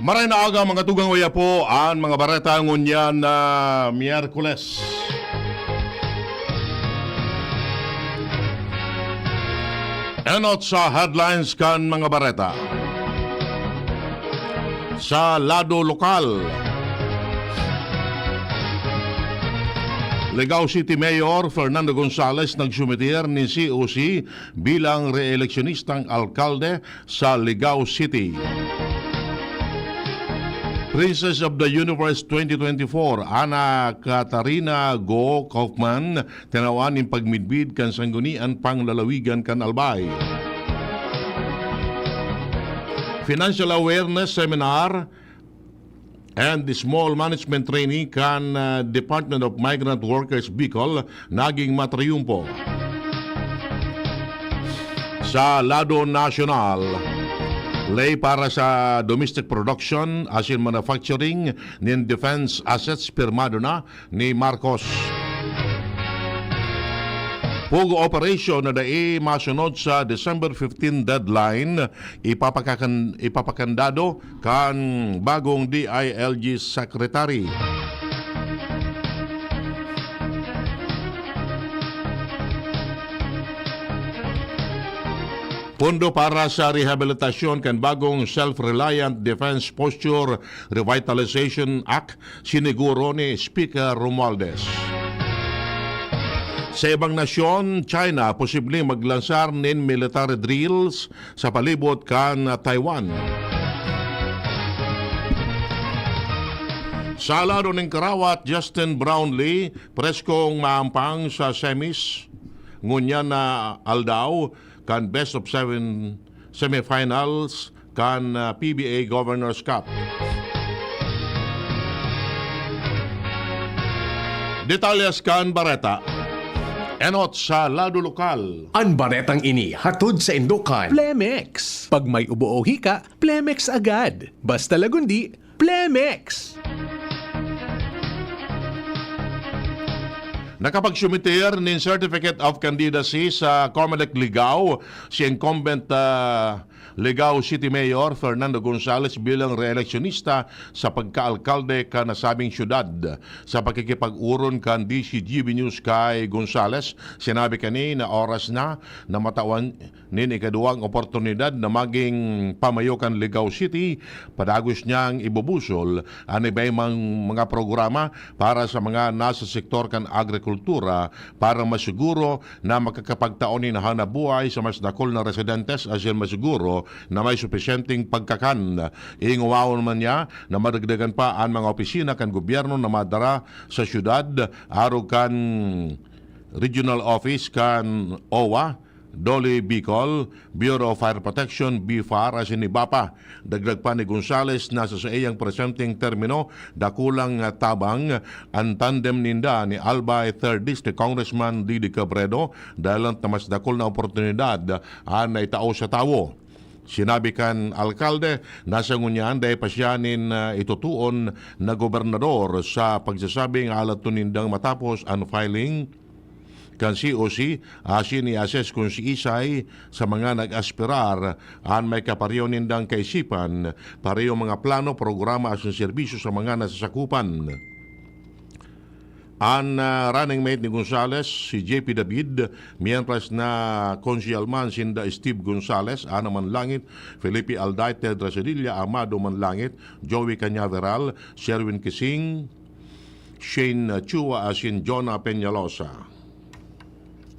Maray na aga mga tugang waya po ang mga bareta ngunyan na Miyerkules. Enot sa headlines kan mga bareta. Sa lado lokal, Ligao City Mayor Fernando Gonzales nagsumitir ni COC bilang reeleksyonistang alkalde sa Ligao City. Princess of the Universe 2024, Ana Katarina Go Kaufman, tinawan ng pagmidbid kan sanggunian panglalawigan kan Albay. Financial Awareness Seminar and the Small Management Training kan Department of Migrant Workers Bicol naging matriumpo. Sa lado nasyonal, lay para sa domestic production as in manufacturing ng defense assets pirmado na ni Marcos. Pugo operation na dai masunod sa December 15 deadline ipapakandado kan bagong DILG Secretary. Pondo para sa rehabilitasyon kan bagong Self-Reliant Defense Posture Revitalization Act siniguro ni Speaker Romualdez. Sa ibang nasyon, China posible maglansar ng military drills sa palibot kan Taiwan. Sa lado ng Karawat, Justin Brownlee preskong maampang sa semis ngunyan na Aldao kan best of 7 semifinals kan PBA Governors Cup. Detalles kan Bareta. Enot sa lado lokal. Ang baretang ini hatod sa Indokan. Plemex. Pag may ubo o hika, Plemex agad. Basta lagundi, Plemex. Nakapagsumitir ng Certificate of Candidacy sa Comelec Ligao si incumbent Ligao City Mayor Fernando Gonzales bilang reeleksyonista sa pagkaalkalde ka nasabing syudad. Sa pakikipag-uron kan DCGB News kay Gonzales, sinabi kani na oras na matawan nin ikaduwang oportunidad na maging pamayo kan Ligao City. Padagos niyang ibubusol ang iba'y mga programa para sa mga nasa sektor kan agrikultura para masiguro na makakapagtaon ni hanabuhay sa mas dakol na residentes asin masiguro na may supisyenteng pagkakan. Iingawawon man niya na madagdagan pa ang mga opisina kan gobyerno na madara sa syudad araw kan Regional Office kan OWA, Dole Bicol, Bureau of Fire Protection, BFAR, asin iba pa. Dagdag pa ni Gonzales na sa iyang presenting termino, dakulang tabang ang tandem ninda ni Albay 3rd District Congressman Didi Cabredo dahil ang tamas dakol na oportunidad na itao sa tawo. Sinabi kan alkalde, nasa ngunyan dahil pa siya itutuon na gobernador sa pagsasabing alat tunindang matapos ang filing kan COC asin i-assess kung si Isay sa mga nag-aspirar ang may kapareho nindang kaisipan, pareho mga plano, programa asin serbisyo sa mga nasasakupan. Ang running mate ni Gonzales, si JP David, mientras na konsyalman sinda Steve Gonzales, Ana Manlangit, Felipe Alday, Ted Rasadilla, Amado Manlangit, Joey Cañaveral, Sherwin Kising, Shane Chua, asin Jonah Peñalosa.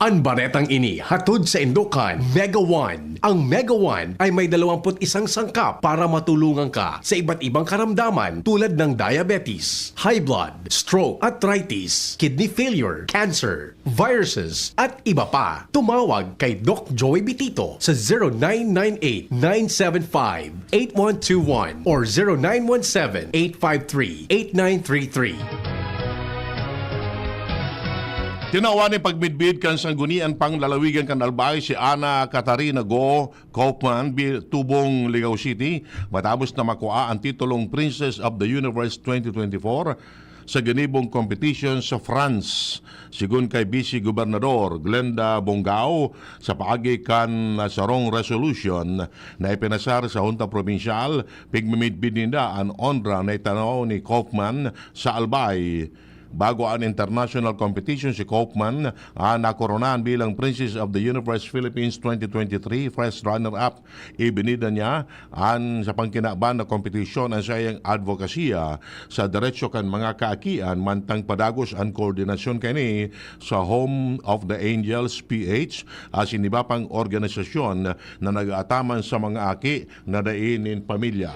Ang baretang ini hatod sa Indokan Mega One. Ang Mega One ay may 21 sangkap para matulungan ka sa iba't ibang karamdaman tulad ng diabetes, high blood, stroke, arthritis, kidney failure, cancer, viruses, at iba pa. Tumawag kay Doc Joey Bitito sa 0998-975-8121 or 0917-853-8933. Tinawan ni pagmidbid kan sanggunian pang lalawigan kan Albay si Ana Katarina Go Kaufman tubong Ligao City matapos na makuha ang titulong Princess of the Universe 2024 sa ganibong competition sa France. Sigun kay Vice Gobernador Glenda Bongao sa paagi kan sarong resolution na ipinasar sa Junta Provincial pigmimidbid ninda ang honra na itanaw ni Kaufman sa Albay. Bago ang international competition, si Kaufman nakoronahan bilang Princess of the Universe Philippines 2023 first runner-up. Ibinida niya sa pangkinaban na kompetisyon ang sayang advokasya sa diretsyo kan mga kaakian mantang padagos ang koordinasyon kani sa Home of the Angels PH as iniba pang organisasyon na nag-aataman sa mga aki na dainin pamilya.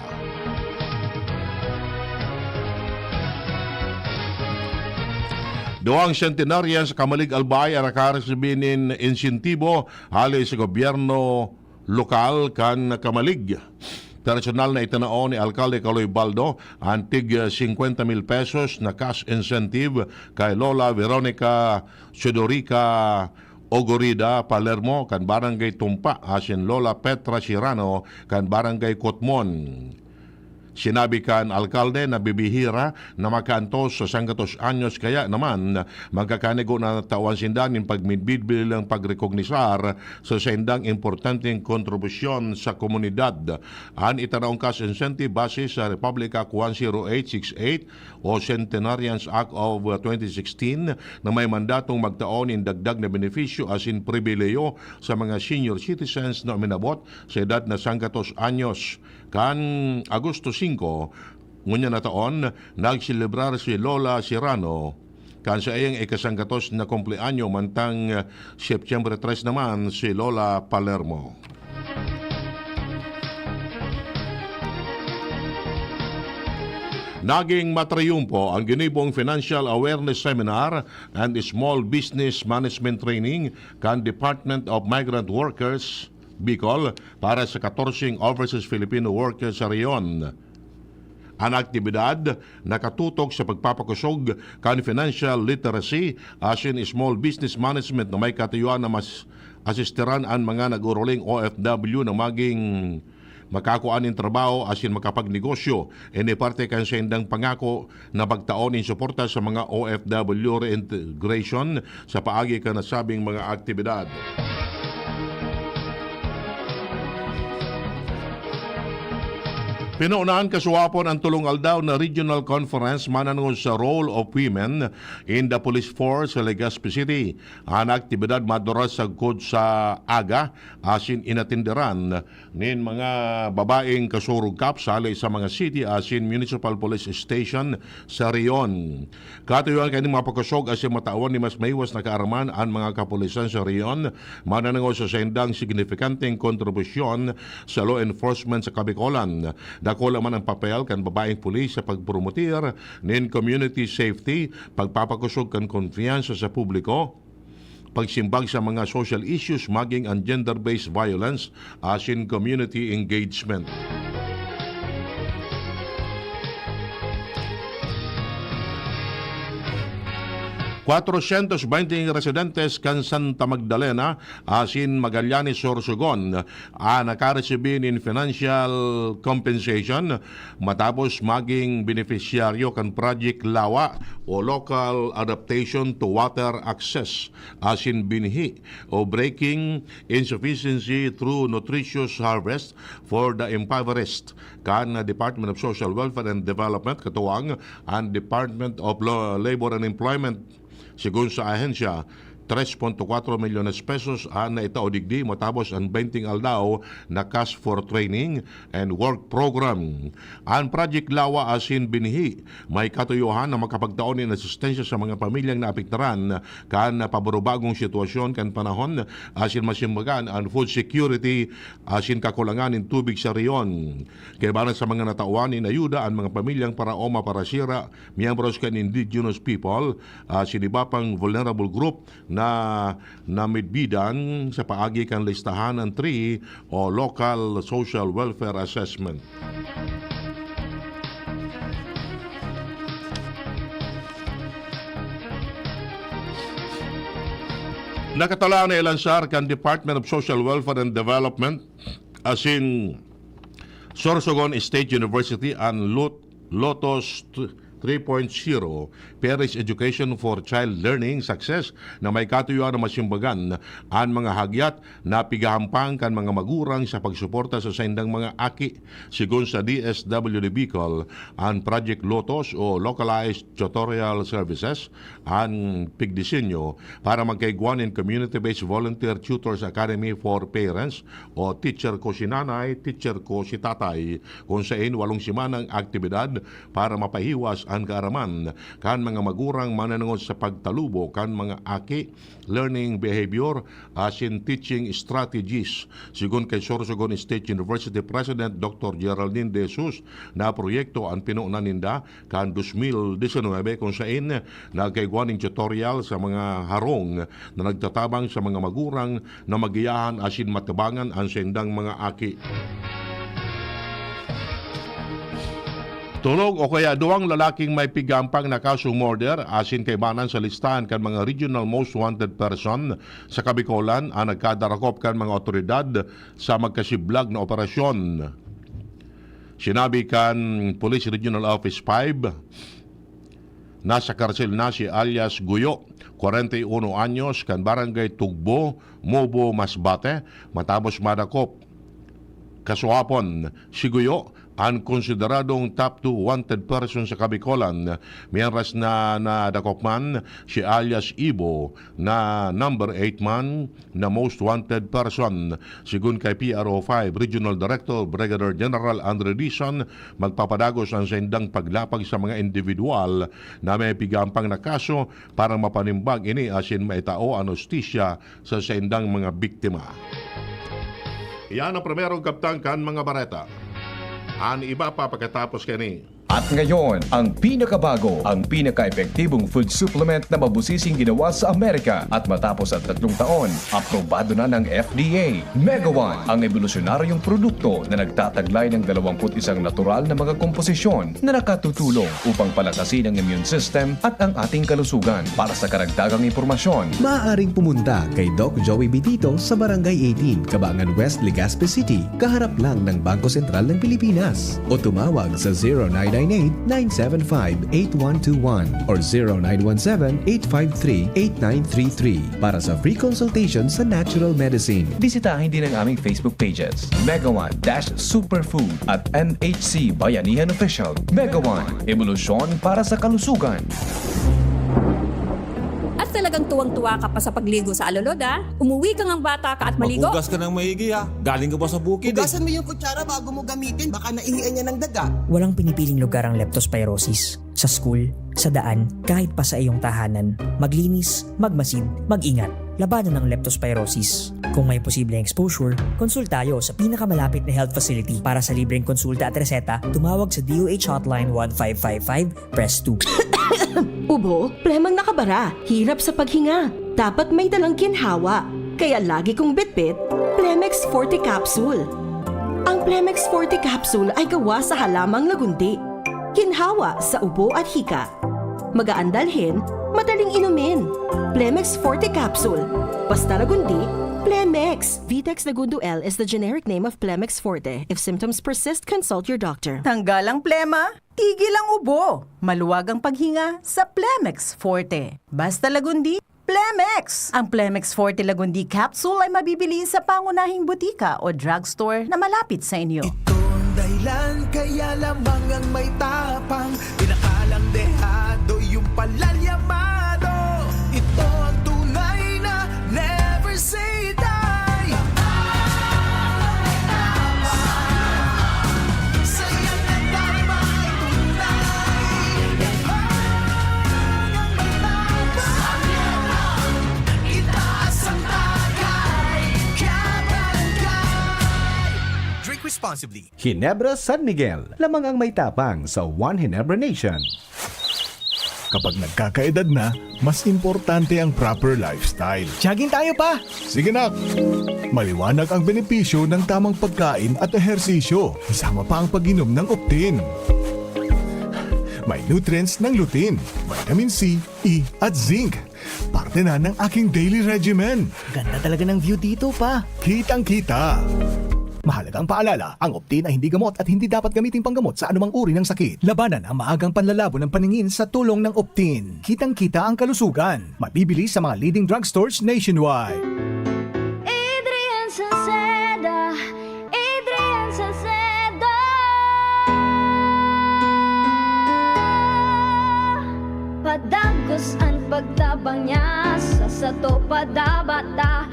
Duang centenarian sa Kamalig Albay ang nakaresibinin insentibo hali sa gobyerno lokal kan Kamalig. Personal na itanao ni Alcalde Caloy Baldo ang tig 50,000 pesos na cash incentive kay Lola Veronica Sudorica Ogorida Palermo kan Barangay Tumpa asin Lola Petra Sirano kan Barangay Kotmon. Sinabi kan alkalde na bibihira na makaantos sa 100 anyos kaya naman magkakanigo na tawan sindan yung pagmidbid bilang pagrekognisar sa sendang importanteng kontribusyon sa komunidad. An itanaong cash incentive base sa Republic Act 10868 o Centenarians Act of 2016 na may mandatong magtaon in dagdag na benepisyo asin pribileyo sa mga senior citizens na minabot sa edad na 100 anyos. Kan Agosto 5, ngunya na taon, nagsilibrar si Lola Sirano. Kan sa iyang ikasanggatos na kumpleanyo mantang September 3 naman si Lola Palermo. Naging matrayumpo ang ginibong Financial Awareness Seminar and Small Business Management Training kan Department of Migrant Workers Bicol para sa 14 overseas Filipino workers sa reyon. Ang aktibidad nakatutok sa pagpapakusog kan financial literacy asin small business management na may katayuan na mas asisteran ang mga nag-uruling OFW na maging makakuan ng trabaho asin makapagnegosyo. Ini parte kan sa indang pangako na pagtaon in suporta sa mga OFW reintegration sa paagi ka nasabing mga aktibidad. Pinaunahan kasuwapon ang tulong aldaw na regional conference mananong sa role of women in the police force sa Legazpi City. Ang aktibidad maduras sa good sa aga asin inatinderan nin mga babaeng kasurugkap sali sa mga city asin municipal police station sa Rion. Katuyuan kaning mapakasog asin matawan ni mas maiwas na kaaraman ang mga kapulisan sa Rion mananong sa sendang signifikanteng kontribusyon sa law enforcement sa Kabikolan. Dako laman ang papel kan babaeng pulis sa pagpromotir nin community safety, pagpapakusog kan konfiyansa sa publiko, pagsimbag sa mga social issues maging ang gender-based violence asin community engagement. 420 residentes kan Santa Magdalena asin Magallanes Sorsogon nakaresibin in financial compensation matapos maging beneficiaryo kan Project Lawa o Local Adaptation to Water Access asin binhi o Breaking Insufficiency Through Nutritious Harvest for the Impoverished kan Department of Social Welfare and Development katuwang ang Department of Labor and Employment. Sigun sa ahensya, 3.4 milyones pesos ang naitaodigdi matapos ang 20 aldaw na cash for training and work program. Ang Project Lawa asin binhi may katuyuhan na makapagtaon ng asistensya sa mga pamilyang naapektaran kan paborobagong sitwasyon kan panahon asin masimbagan ang food security asin kakulangan ng tubig sa riyon. Kaya para sa mga natauan in ayuda ang mga pamilyang paraoma parasira, miyembros kan indigenous people, asin iba pang vulnerable group na namidbidan sa paagi kan listahan ng 3 o Local Social Welfare Assessment. Nakatala na ilansar kan Department of Social Welfare and Development asin Sorsogon State University and Lotus 3.0 Paris Education for Child Learning Success na may katuyuan na masimbagan ang mga hagyat na pigahampang kan mga magurang sa pagsuporta sa saindang mga aki. Sigon sa DSWD Bicol, ang Project Lotus o Localized Tutorial Services ang pigdisenyo para magkaiguan in Community-Based Volunteer Tutors Academy for Parents o Teacher Ko Si Nanay, Teacher Ko Si Tatay, kung saan 8 simanang aktibidad para mapahiwas ang kaaraman kan mga magurang mananangod sa pagtalubo kan mga aki, learning behavior as in teaching strategies. Sigon kay Sorsogon State University President Dr. Geraldine De Jesus na proyekto ang pinuunan ninda kan 2019 kung saan nagkaiguaning tutorial sa mga harong na nagtatabang sa mga magurang na magiyahan asin matabangan ang sendang mga aki. Tunog o kaya duwang lalaking may pigampang na kasong murder asin kay banan sa listahan kan mga regional most wanted person sa Kabikolan ang nagkadarakop kan mga otoridad sa magkasiblag na operasyon. Sinabi kan Police Regional Office 5, nasa karsel na si alias Guyo, 41 anyos, kan barangay Tugbo, Mobo, Masbate, matapos madakop. Kasuhapon, si Guyo ang konsideradong top 2 wanted person sa Kabikolan. Mientras na nadakop man si alias Ibo na number 8 man na most wanted person. Sigun kay PRO 5 Regional Director Brigadier General Andre Dizon, magpapadagos ang sendang paglapag sa mga individual na may pigampang na kaso para mapanimbag ini asin maitao ang hustisya sa sendang mga biktima. Yan ang primerong kaptangkan mga bareta. Ang iba pa pagkatapos kani. At ngayon, ang pinakabago, ang pinaka-epektibong food supplement na mabusising ginawa sa Amerika at matapos ang 3 taon, aprobado na ng FDA. Mega One, ang evolusyonaryong produkto na nagtataglay ng 21 natural na mga komposisyon na nakatutulong upang palakasin ang immune system at ang ating kalusugan. Para sa karagdagang impormasyon, Maaaring pumunta kay Doc Joey Bitito sa Barangay 18, Cabangan West, Legazpi City, kaharap lang ng Bangko Sentral ng Pilipinas. O tumawag sa 0998-975-8121 or 0917-853-8933 para sa free consultation sa natural medicine. bisitahin din ang aming Facebook pages, Mega One-Superfood at NHC Bayanihan Official. Mega One, evolusyon para sa kalusugan. At talagang tuwang-tuwa ka pa sa pagligo sa alulod, ha? Umuwi ka ngang bata ka at maligo? Maghugas ka ng maigi ha. Galing ka ba sa bukid eh? Hugasan mo yung kutsara bago mo gamitin. Baka naihian niya ng daga. Walang pinipiling lugar ang leptospirosis. Sa school, sa daan, kahit pa sa iyong tahanan. Maglinis, magmasid, mag-ingat. Labanan ng leptospirosis. Kung may posibleng exposure, konsul tayo sa pinakamalapit na health facility. Para sa libreng konsulta at reseta, tumawag sa DOH Hotline 1555, press 2. Ubo, premang nakabara, hirap sa paghinga. Dapat may dalang ginhawa. Kaya lagi kong bitbit, Plemex Forte Capsule. Ang Plemex Forte Capsule ay gawa sa halamang lagundi. Ginhawa sa ubo at hika. Magaan dalhin, madaling inumin. Plemex Forte Capsule. Basta lagundi, Plemex. Vitex Nagundo L is the generic name of Plemex Forte. If symptoms persist, consult your doctor. Tanggal ang plema, tigil ang ubo. Maluwag ang paghinga sa Plemex Forte. Basta lagundi, Plemex. Ang Plemex Forte Lagundi Capsule ay mabibili sa pangunahing butika o drugstore na malapit sa inyo. Itong dahilan kaya lamang ang may tapang. Pinakalang dehado yung palalyamado. Ito ang tunay na never say die. Saya na tama ay tunay. Itaas ang tagay. Kabarangay. Drink responsibly. Ginebra San Miguel, lamang ang may tapang sa One Ginebra Nation. Kapag nagkakaedad na, mas importante ang proper lifestyle. Jogging tayo pa. Sige nak! Maliwanag ang benepisyo ng tamang pagkain at ehersisyo, kasama pa ang pag-inom ng Optin. May nutrients ng lutein, vitamin C, E at zinc. Parte na ng aking daily regimen. Ganda talaga ng view dito pa. Kitang-kita! Mahalagang paalala, ang Optin ay hindi gamot at hindi dapat gamitin panggamot sa anumang uri ng sakit. Labanan ang maagang panlalabo ng paningin sa tulong ng Optin. Kitang-kita ang kalusugan. Mabibili sa mga leading drugstores nationwide. Adrian Salceda, Adrian Salceda. Padagos ang pagtabang niya sa sato padabata.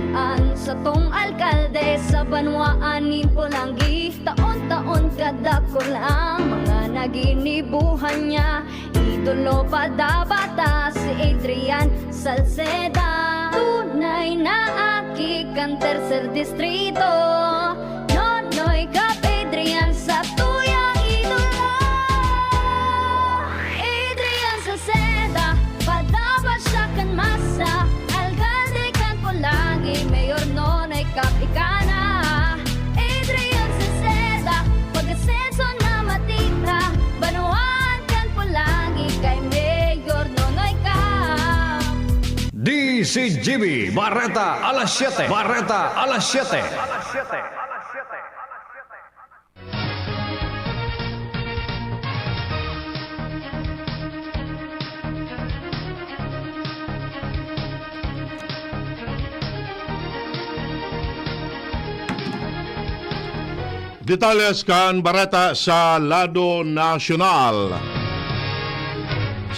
Yan sa tong alkalde sa banwaan ni Pulangi. Taon-taon kada ko lang mga naginibuhan niya. Idolo padabata si Adrian Salceda. Tunay na aki kan tercer distrito. Nonoy Kap Adrian sa tuyang idolo. Adrian Salceda, padaba siya kan masa. Alcalde kan Pulangi, mayor Nonoy Kap ikana. Adrian Salceda, pag-asenso na matita. Banuan kan Pulangi kay mayor Nonoy Kap. DCGB Barreta alas 7. Barreta alas 7. Detalles kan Barata sa Lado Nacional.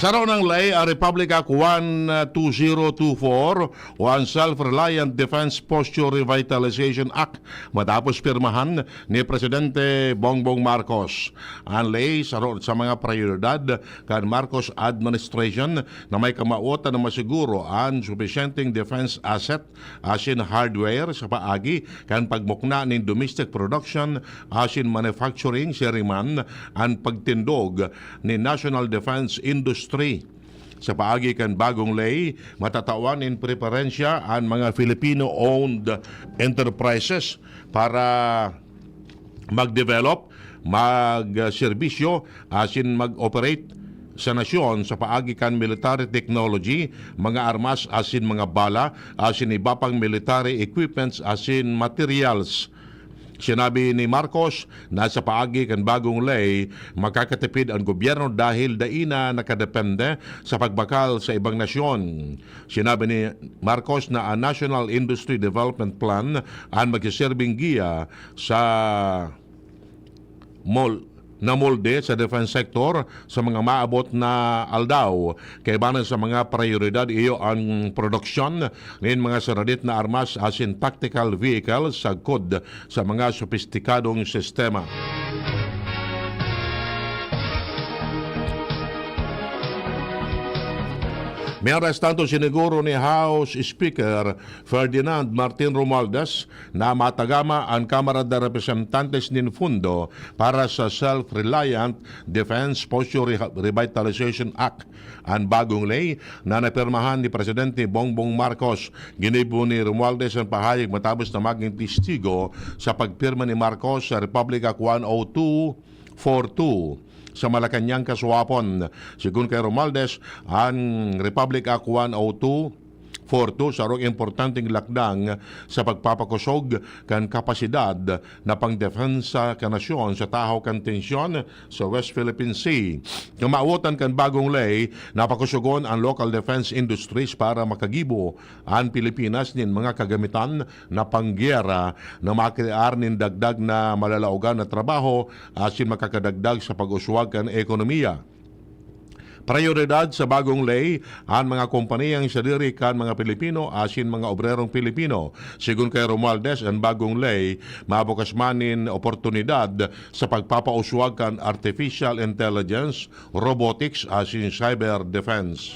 Sa raw ng lay, a Republic Act 12024 o ang Self-Reliant Defense Posture Revitalization Act matapos pirmahan ni Presidente Bongbong Marcos. Ang lay sa mga prioridad kan Marcos administration na may kamautan na masiguro ang sufficienting defense asset asin hardware sa paagi kan pagmukna ng domestic production asin manufacturing seriman ang pagtindog ni National Defense Industry. Sa paagi kan bagong lay, matatawan in preferensya ang mga Filipino-owned enterprises para mag-develop, mag-serbisyo, asin mag-operate sa nasyon sa paagi kan military technology, mga armas asin mga bala, asin iba pang military equipments asin materials. Sinabi ni Marcos na sa paagi kan bagong lay, makakatipid ang gobyerno dahil daina nakadepende sa pagbakal sa ibang nasyon. Sinabi ni Marcos na ang National Industry Development Plan ang magsisilbing giya sa molde sa defense sector sa mga maabot na aldaw. Kaya banan sa mga prioridad iyo ang produksyon ng mga saradit na armas asin tactical vehicles sagkod sa mga sopistikadong sistema. May arrestanto siniguro ni House Speaker Ferdinand Martin Romualdez na matagama ang Kamara de Representantes nin Fundo para sa Self-Reliant Defense Posture Revitalization Act. Ang bagong lay na napirmahan ni Presidente Bongbong Marcos. Ginibo ni Romualdez ang pahayag matapos na maging testigo sa pagpirma ni Marcos sa Republic Act 10242 sa Malacanang Kasuapon. Sigun kay Romualdez, ang Republic Act 10242 sarong importanteng lakdang sa pagpapakusog kan kapasidad na pangdefensa kan nasyon sa tahaw kan tensyon sa West Philippine Sea. Kamautan kan bagong lay, napakusugon ang local defense industries para makagibo ang Pilipinas nin mga kagamitan na pangyera na makrear nin dagdag na malalaugan na trabaho asin makakadagdag sa pag-uswag kan ekonomiya. Prioridad sa bagong lay ang mga kompaniyang sadiri kan mga Pilipino asin mga obrerong Pilipino. Sigun kay Romualdez, ang bagong lay mabukas manin oportunidad sa pagpapauswag kan artificial intelligence, robotics asin cyber defense.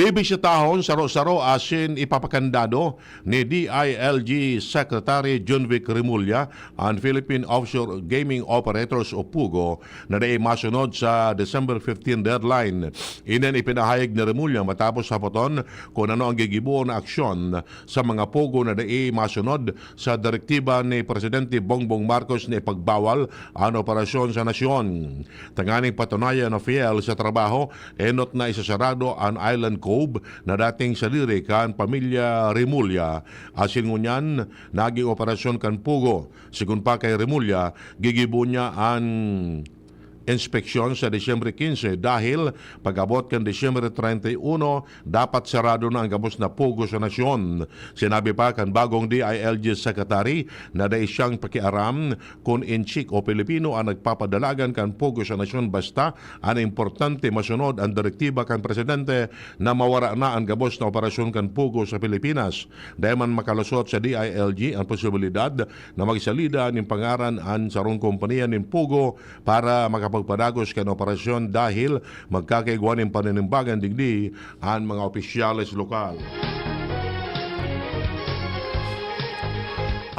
Bibisitahon saro-saro asin ipapakandado ni DILG Secretary Junvic Remulla ang Philippine Offshore Gaming Operators o PUGO na masunod sa December 15 deadline. Inan ipinahayag ni Remulla matapos hapoton kung ano ang gigibuon na aksyon sa mga PUGO na masunod sa direktiba ni Presidente Bongbong Marcos na ipagbawal ang operasyon sa nasyon. Tanganing patunayan na fiel sa trabaho, enot na isasarado ang Island Cove na dating saliri kan pamilya Remulla. Asin ngunyan, naging operasyon kan Pugo. Sigun pa kay Remulla, gigibo niya ang inspeksyon sa Disyembre 15 dahil pag-abot kan Disyembre 31 dapat sarado na ang gabos na pugo sa nasyon. Sinabi pa kan bagong DILG Secretary na dahil siyang pakiaram kung inchik o Pilipino ang nagpapadalagan kan pugo sa nasyon basta ang importante masunod ang direktiba kan Presidente na mawara na ang gabos na operasyon kan pugo sa Pilipinas. Dahil man makalusot sa DILG ang posibilidad na magsalida ng pangaran ang sarong kompanya ng pugo para makapagpadagos kan operasyon dahil magkakaigwan ng paninimbagan digdi ang mga opisyales lokal.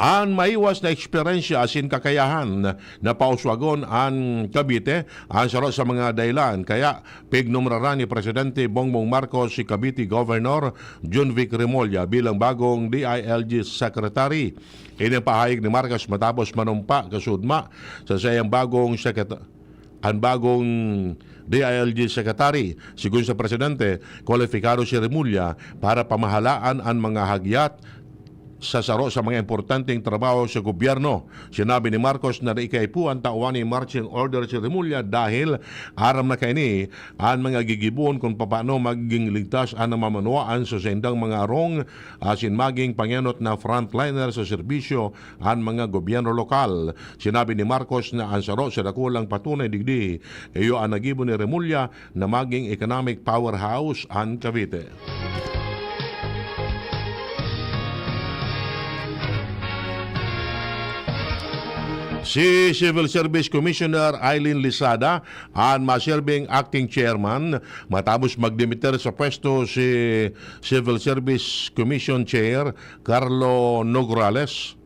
Ang maiwas na eksperyensya asin kakayahan na pauswagon ang Cavite ang saro sa mga dahilan. Kaya pignumraran ni Presidente Bongbong Marcos si Cavite Governor Junvic Remulla bilang bagong DILG Secretary. Inipahayag ni Marcos matapos manumpa kasudma sa sayang bagong ang bagong DILG Secretary. Sigun sa Presidente, kwalifikado si Remulla para pamahalaan ang mga hagyat sa saro sa mga importanteng trabaho sa gobyerno. Sinabi ni Marcos na ikaipuan tawan ni marching order si Remulla dahil aram na kaini ang mga gigibuon kung paano magiging ligtas ang mamanuaan sa sendang mga arong asin maging pangenot na frontliner sa serbisyo ang mga gobyerno lokal. Sinabi ni Marcos na ang saro sa dakulang patunay digdi iyo ang nagibo ni Remulla na maging economic powerhouse ang Cavite. Si Civil Service Commissioner Eileen Lisada ang maserbing acting chairman matapos magdimiter sa pwesto si Civil Service Commission Chair Carlo Nograles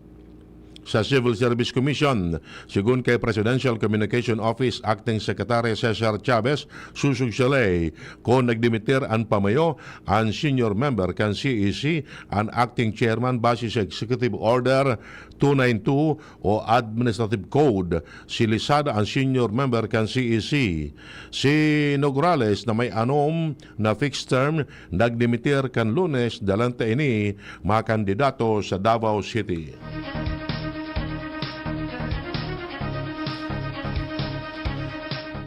sa Civil Service Commission. Sigun kay Presidential Communication Office Acting Secretary Cesar Chavez, susugsalay kung nagdimitir ang pamayo ang senior member kan CEC ang acting chairman base sa Executive Order 292 o Administrative Code. Si Lisada ang senior member kan CEC. Si Nograles na may anom na fixed term nagdimitir kan Lunes dalanta ini mga kandidato sa Davao City.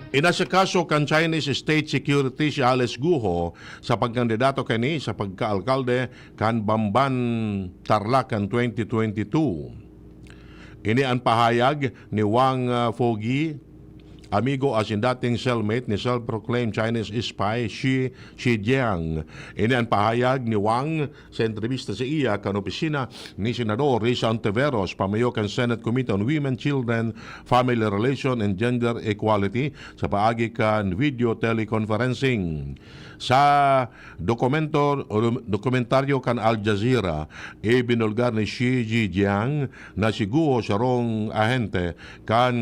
Inasikaso kan Chinese State Security si Alex Guo sa pagkandidato kani sa pagkaalkalde kan Bamban Tarlac 2022. Ini ang pahayag ni Wang Fogi, amigo asin dating cellmate ni self-proclaimed Chinese spy Xi Jiang. Ini ang pahayag ni Wang sa entrevista sa iya kan opisina ni Senador Risa Ontiveros, pamayo kan Senate Committee on Women, Children, Family Relation and Gender Equality sa paagi kan video teleconferencing. Sa dokumentaryo kan Al Jazeera, ibinulgar ni Xi Jiang na si Guo sarong ahente kan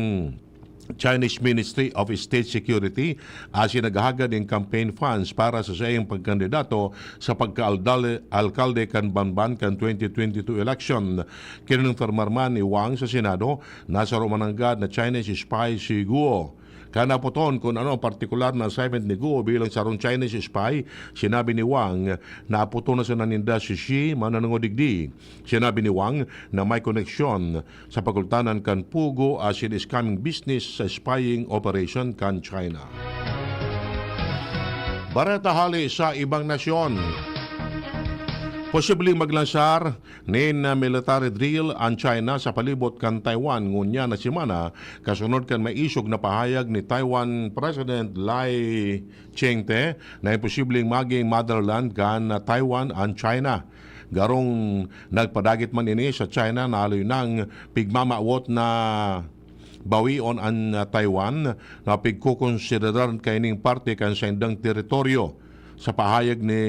Chinese Ministry of State Security asin naghahagad ng campaign funds para sa sayang pagkandidato sa pagka-alkalde kan Bamban kan 2022 election. Kinonfirmar ni Wang sa Senado na sa romananggad na Chinese spy si Guo. Kana poton kung ano ang partikular na assignment ni Guo bilang sarong Chinese spy, sinabi ni Wang na aputo na sa naninda si Xi mananangodigdi. Sinabi ni Wang na may koneksyon sa pagultanan kan Pugo asin scamming business sa spying operation kan China. Bareta hali sa ibang nasyon. Posibleng maglansar nin military drill ang China sa palibot kan Taiwan ngunya na semana kasunod kan may isog na pahayag ni Taiwan President Lai Ching-te na imposibleng maging motherland kan Taiwan ang China. Garong nagpadagit man ini sa China na aloy ng pigmamaawot na bawion ang Taiwan na pigkukonsiderar kaining parte kan sendang teritoryo. sa pahayag ni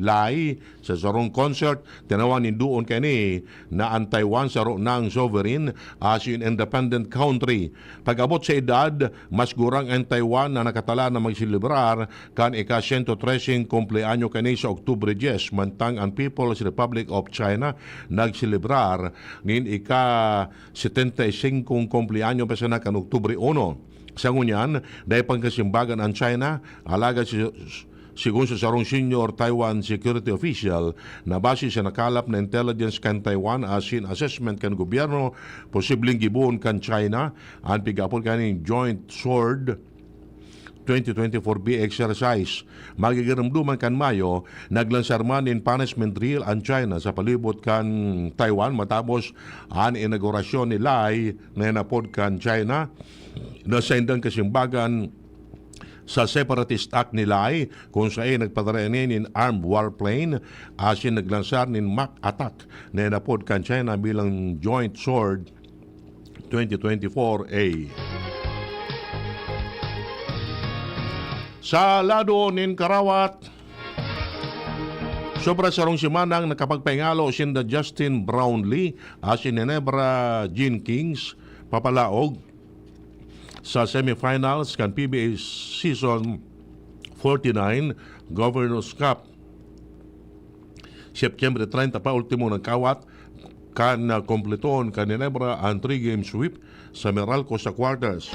Lai sa sarong concert, tinawan ni doon kani na ang Taiwan sa ng sovereign as an independent country. Pag-abot sa edad, mas gurang ang Taiwan na nakatala na magsilibrar kan ika-113 kumpleanyo kani sa Oktubre 10, mantang ang People's Republic of China nagsilibrar nin ika-75 kumpleanyo pa sa kan Oktubre 1. Sa ngunyan, dahil pangkasimbagan ang China, alaga sigun sa sarong senior Taiwan security official na base sa nakalap na intelligence kan Taiwan asin assessment kan gobyerno, posibleng gibuon kan China ang pigapon kaning Joint Sword 2024B exercise. Magigiramduman kan Mayo, naglansar man in punishment drill ang China sa palibot kan Taiwan matapos ang inaugurasyon ni Lai na napod kan China na sa indang kasimbagan sa Separatist Act ni Lai kung saan nagpataranin in armed warplane asin naglansar nin mock attack na napod kan China bilang Joint Sword 2024A. Sa lado nin Karawat, sobra sarong simanang nakapagpahingalo sinda Justin Brownlee asin Ginebra Jenkins papalaog sa semifinals kan PBA Season 49 Governors Cup. September 30 pa ultimo ng kawat kan kompleton kan Ginebra ang 3-game sweep sa Meralco sa quarters.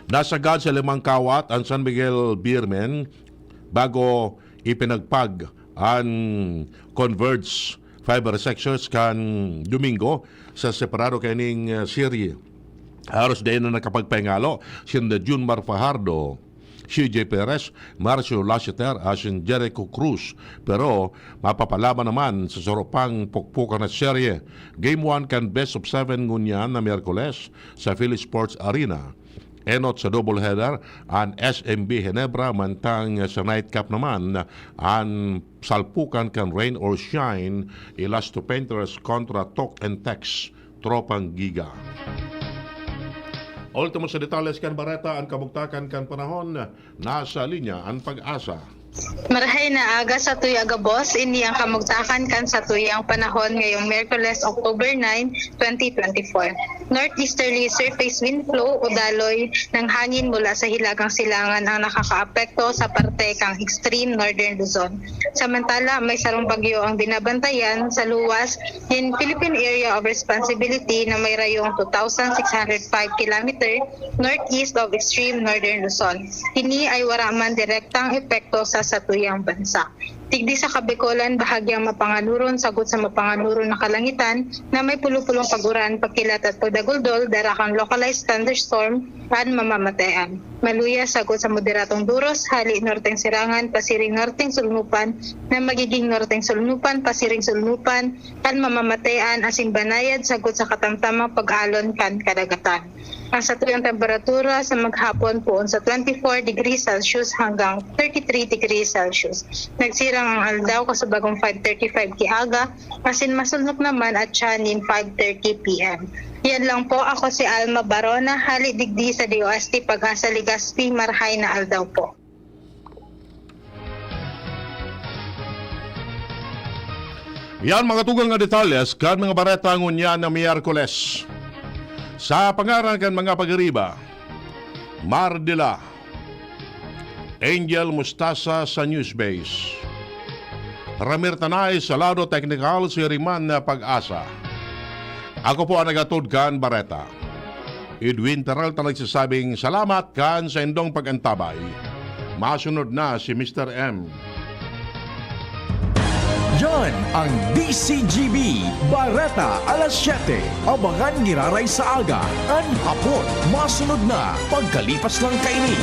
Nasagad sa 5 kawat ang San Miguel Beermen bago ipinagpag ang Converge Fiber Sections kan Domingo sa separado kaning serye. Haros din na nakapagpahingalo sina Junmar Fajardo, CJ Perez, Marcio Lassiter asin Jericho Cruz, pero mapapalaban naman sa soropang pukpukan na serye. Game 1 kan best of 7 ngunyan na Miyerkules sa Philly Sports Arena. Enot sa doubleheader ang SMB Ginebra, mantang sa nightcap naman ang salpukan kan Rain or Shine Elasto Painters kontra Talk and Text Tropang Giga. Ultimo sa detalles kan Bareta ang kabugtakan kan panahon, nasa linya ang Pag-asa. Marahay na aga sa tuyaga boss, ini ang kamugtakan kan sa tuyang panahon ngayong Miyerkules, October 9, 2024. Northeasterly surface wind flow o daloy ng hangin mula sa hilagang silangan ang nakakaapekto sa parte kang extreme northern Luzon. Samantala, may sarong bagyo ang binabantayan sa luwas in Philippine Area of Responsibility na may rayong 2,605 km northeast of extreme northern Luzon. Ini ay wala man direktang epekto sa satuyang bansa. Tigdi sa Kabikolan, bahagyang mapanganuron sagot sa mapanganuron na kalangitan na may pulupulong paguran, pagkilat at pagdaguldol, darakang localized thunderstorm at mamamatayan. Maluya sagot sa moderatong duros, hali norteng sirangan, pasiring norteng sulnupan na magiging norteng sulnupan, pasiring sulnupan at mamamatayan asin banayad sagot sa katamtamang pag-alon kan kadagatan. Ang satuyang temperatura sa maghapon poon sa 24 degrees Celsius hanggang 33 degrees Celsius. Nagsirang ang aldaw kasabagong 5:35 kiaga, asin masulnok naman at tiyanin 5:30 p.m. Yan lang po, ako si Alma Barona, hali digdi sa DOST Pag-asa Legazpi, marahay na aldaw po. Yan mga tugang nga detalles kan mga Bareta ngunya na Miyerkules. Sa pangaran kan mga pagiriba, Mardila, Angel Mustasa sa Newsbase, Ramir Tanay sa Lado Technical, si Riman na Pag-asa. Ako po ang nagatod kan Bareta. Edwin Teral na nagsasabing salamat kan sa indong pag-antabay. Masunod na si Mr. M. Yan ang DCGB Bareta alas 7. Abangan giraray sa aga. An hapon, masunod na pagkalipas lang kaini.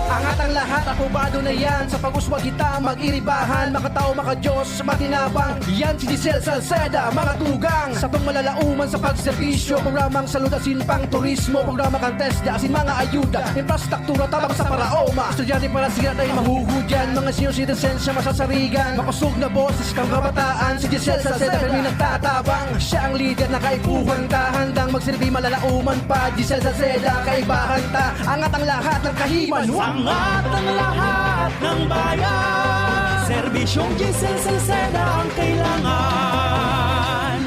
Angat ang lahat, aprobado na yan. Sa pag-uswag kita, mag-iribahan, makatao, makadiyos, matinabang. Yan si Giselle Salceda, mga tugang sa pangmalalauman sa pagserbisyo. Programang salud asin pang turismo, programa kantesda asin mga ayuda, infrastruktura tabang sa paraoma. Estudyante para siya ay mahuhudyan, mga senior citizens siya masasarigan. Makusog na boses kang kabataan, si Giselle Salceda pero nagtatabang. Siya ang leader na kaipuhan ka, handang magsilbi malalauman pa. Giselle Salceda, kaibahan ta, angat ang lahat ng kahiman. Angat ang lahat ng bayan. Serbisyong Giselle Salceda ang kailangan.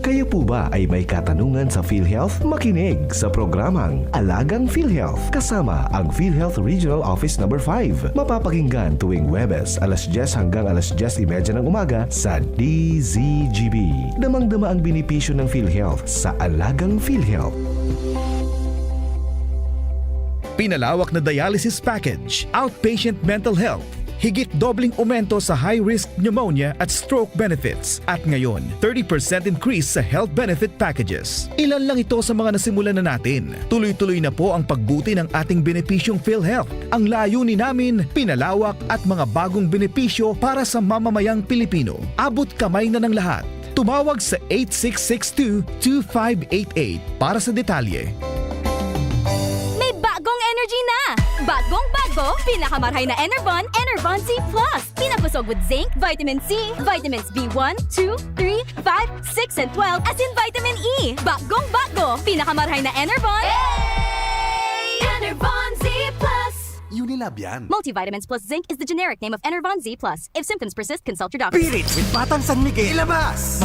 Kayo po ba ay may katanungan sa PhilHealth? Makinig sa programang Alagang PhilHealth kasama ang PhilHealth Regional Office No. 5. Mapapakinggan tuwing Huwebes alas 10 hanggang alas 10:30 ng umaga sa DZGB. Damang-dama ang benepisyo ng PhilHealth sa Alagang PhilHealth. Pinalawak na dialysis package, outpatient mental health, higit dobling aumento sa high-risk pneumonia at stroke benefits. At ngayon, 30% increase sa health benefit packages. Ilan lang ito sa mga nasimulan na natin. Tuloy-tuloy na po ang pagbuti ng ating benepisyong PhilHealth. Ang layunin namin, pinalawak at mga bagong benepisyo para sa mamamayang Pilipino. Abot kamay na ng lahat. Tumawag sa 8662-2588 para sa detalye. May bagong energy na! Bagong-bago, pinakamarhay na Enervon, Enervon C+. Pinabusog with zinc, vitamin C, vitamins B1, 2, 3, 5, 6, and 12, as in vitamin E. Bagong-bago, pinakamarhay na Enervon. Enervon Z+. Unilab yan. Multivitamins plus zinc is the generic name of Enervon Z+. If symptoms persist, consult your doctor. Pilit with Batang San Miguel. Ilabas!